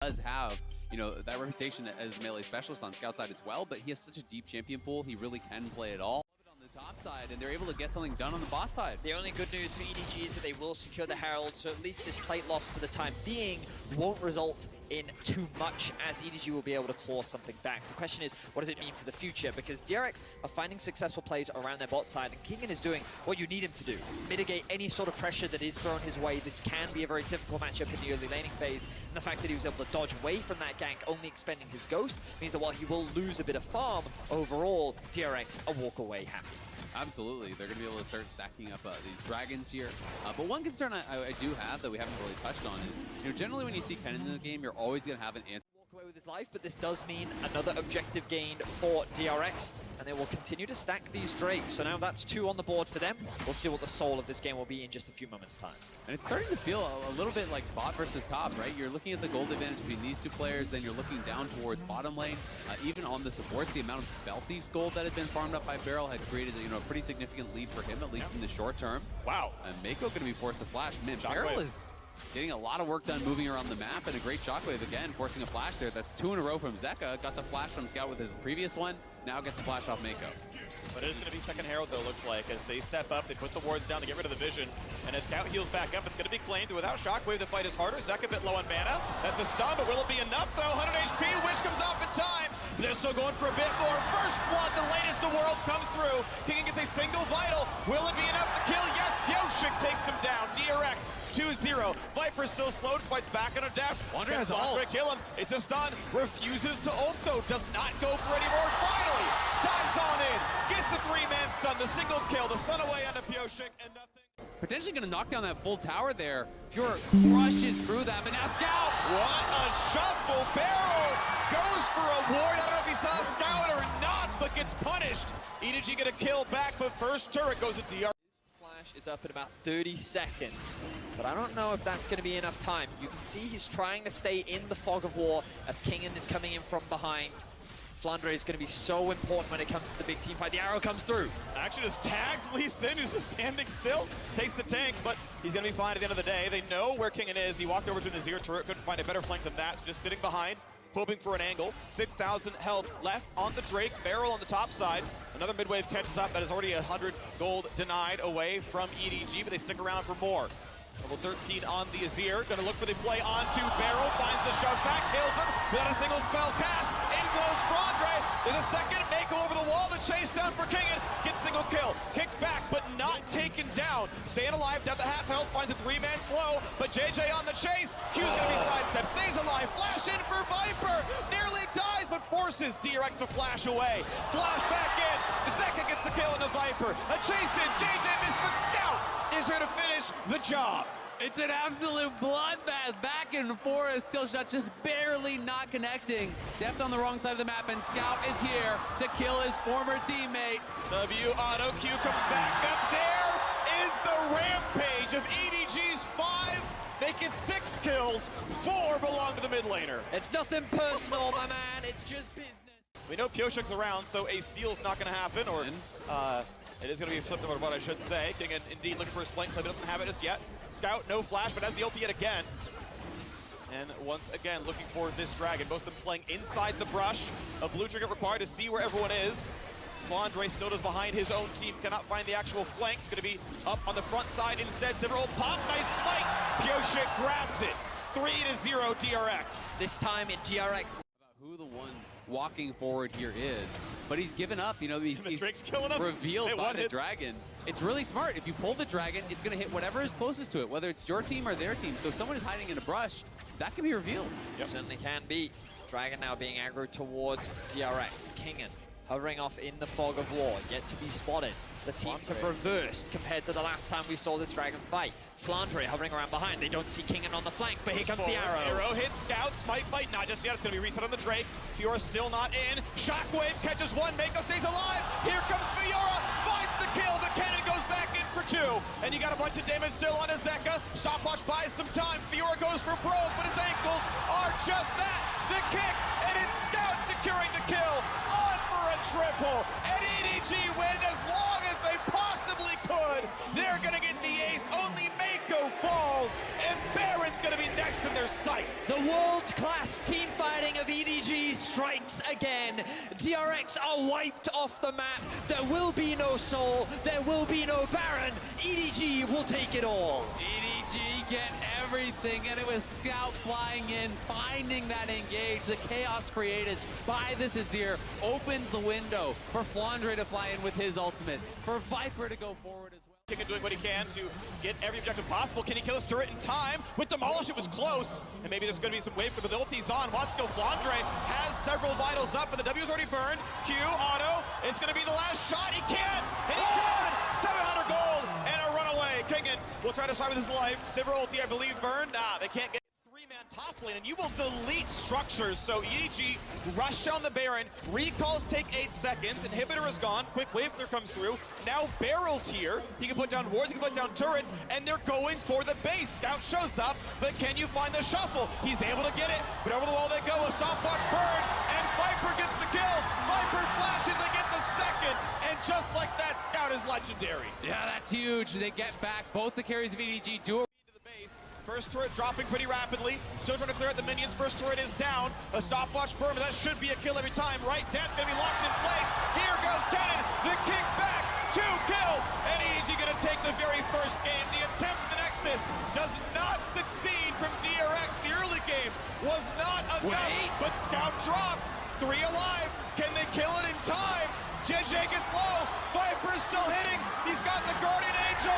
does have, you know, that reputation as melee specialist on scout side as well, but he has such a deep champion pool, he really can play it all. On the top side, and they're able to get something done on the bot side. The only good news for EDG is that they will secure the Herald, so at least this plate loss for the time being won't result in too much, as EDG will be able to claw something back. The question is, what does it mean for the future? Because DRX are finding successful plays around their bot side, and Kingen is doing what you need him to do. Mitigate any sort of pressure that is thrown his way. This can be a very difficult matchup in the early laning phase, and the fact that he was able to dodge away from that gank, only expending his ghost, means that while he will lose a bit of farm, overall, DRX are walk away happy. Absolutely, they're going to be able to start stacking up these dragons here. But one concern I do have that we haven't really touched on is, you know, generally when you see Kennen in the game, you're always going to have an answer. Walk away with his life, but this does mean another objective gained for DRX, and they will continue to stack these Drakes. So now that's 2 on the board for them. We'll see what the soul of this game will be in just a few moments' time. And it's starting to feel a little bit like bot versus top, right? You're looking at the gold advantage between these two players, then you're looking down towards bottom lane. Even on the supports, the amount of Spell Thief's gold that had been farmed up by Beryl had created, you know, a pretty significant lead for him, at least in the short term. Wow. And Mako going to be forced to flash. Man, Beryl is getting a lot of work done moving around the map, and a great shockwave again, forcing a flash there. That's 2 in a row from Zeka. Got the flash from Scout with his previous one. Now gets a flash off Mako. But it is going to be second Herald, though, looks like, as they step up, they put the wards down to get rid of the vision. And as Scout heals back up, it's going to be claimed. Without Shockwave, the fight is harder. Zeka a bit low on mana. That's a stun, but will it be enough, though? 100 HP, Wish comes off in time. They're still going for a bit more. First blood, the latest of worlds comes through. Kingen gets a single vital. Will it be enough to kill? Yes, Pioshik takes him down. DRX 2-0. Viper still slowed, fights back on a dash. Andre has ult. Kill him. It's a stun. Refuses to ult, though. Does not go for any more. Finally, time's on in. Gets the 3-man stun. The single kill. The stun away onto Pioshik, and nothing. Potentially going to knock down that full tower there. Fjord crushes through that, but now Scout! What a shuffle! Beryl goes for a ward. I don't know if he saw Scout or not, but gets punished. EDG get a kill back, but first turret goes to DR. Flash is up in about 30 seconds, but I don't know if that's going to be enough time. You can see he's trying to stay in the fog of war as Kingen is coming in from behind. Flandre is going to be so important when it comes to the big team fight. The arrow comes through. Actually just tags Lee Sin, who's just standing still. Takes the tank, but he's going to be fine at the end of the day. They know where Kingen is. He walked over to the Azir turret, couldn't find a better flank than that. Just sitting behind, hoping for an angle. 6,000 health left on the Drake. Beryl on the top side. Another mid-wave catches up. That is already 100 gold denied away from EDG, but they stick around for more. Level 13 on the Azir. Gonna look for the play onto Beryl. Finds the shove back, kills him without a single spell cast. In goes Frondre. There's a second. Mako over the wall. The chase down for Kingen. Gets single kill. Kick back, but not taken down. Staying alive. Down to half health. Finds a 3-man slow. But JJ on the chase. Q's gonna be sidestep. Stays alive. Flash in for Viper. Nearly dies, but forces DRX to flash away. Flash back in. The second gets the kill into Viper. A chase in. JJ misses, but Scout is here to finish the job. It's an absolute bloodbath, back and forth. Skill shot just barely not connecting. Deft on the wrong side of the map, and Scout is here to kill his former teammate. W auto Q comes back up. There is the rampage of EDG's 5. Make it 6 kills. 4 belong to the mid laner. It's nothing personal, my man. It's just business. We know Pioshik's around, so a steal's not going to happen, or it is going to be flipped over what I should say. Kingen indeed looking for his flank play, but doesn't have it just yet. Scout, no flash, but has the ulti yet again. And once again, looking for this dragon. Most of them playing inside the brush. A blue trinket required to see where everyone is. Flandre still does behind his own team, cannot find the actual flank. It's going to be up on the front side instead. Zivir pop, nice smite. Pioshik grabs it. 3-0 DRX. This time in DRX. About who the one walking forward here is, but he's given up. You know, he's killing him. Revealed by the dragon. It's really smart. If you pull the dragon, it's going to hit whatever is closest to it, whether it's your team or their team. So if someone is hiding in a brush, that can be revealed. Yep. Certainly can be. Dragon now being aggroed towards DRX. Kingen hovering off in the fog of war, yet to be spotted. The teams have reversed compared to the last time we saw this dragon fight. Flandre hovering around behind. They don't see Kingen on the flank, but here comes the arrow. Arrow hits Scout. Smite fight, not just yet. It's going to be reset on the Drake. Fiora still not in. Shockwave catches one. Mako stays alive. Here comes Fiora. Finds the kill. The cannon goes back in for 2. And you got a bunch of damage still on Zeka. Stopwatch buys some time. Fiora goes for broke, but his ankles are just that. The kick, and it's Scout securing the kill. On for a triple. And EDG win as long as they possibly could. They're going to get the ace. Only Mako falls, and Baron's going to be next in their sight. fights. The world-class team fighting of EDG strikes again. DRX are wiped off the map. There will be no Soul. There will be no Baron. EDG will take it all. EDG get everything, and it was Scout flying in, finding that engage. The chaos created by this Azir opens the window for Flandre to fly in with his ultimate, for Viper to go forward as well. King doing what he can to get every objective possible. Can he kill his turret in time? With Demolish, it was close. And maybe there's going to be some wave for the ulti's on. Wants to go. Flandre has several vitals up, but the W's already burned. Q, auto. It's going to be the last shot. He can! And he can! 700 gold and a runaway. Kingen will try to survive with his life. Sivir ulti, I believe, burned. Nah, they can't get three-man top lane, and you will delete structures. So EDG rush down the Baron. Recalls take 8 seconds. Inhibitor is gone. Quick wave clear comes through. Now Barrel's here. He can put down wards, he can put down turrets, and they're going for the base. Scout shows up, but can you find the shuffle? He's able to get it, but over the wall they go. A stopwatch burn, and Viper gets the kill. Viper flashes, they get the second, and just like that, Scout is legendary. Yeah, that's huge. They get back. Both the carries of EDG do it. First turret dropping pretty rapidly. Still trying to clear out the minions. First turret is down. A stopwatch burn, but that should be a kill every time. Right, Death gonna be locked in place. Here goes Cannon. The kick back. 2 kills. And EDG gonna take the very first game. The attempt at the Nexus does not succeed from DRX. The early game was not enough, but Scout drops. 3 alive. Can they kill it in time? JJ gets low. Viper's still hitting. He's got the Guardian Angel.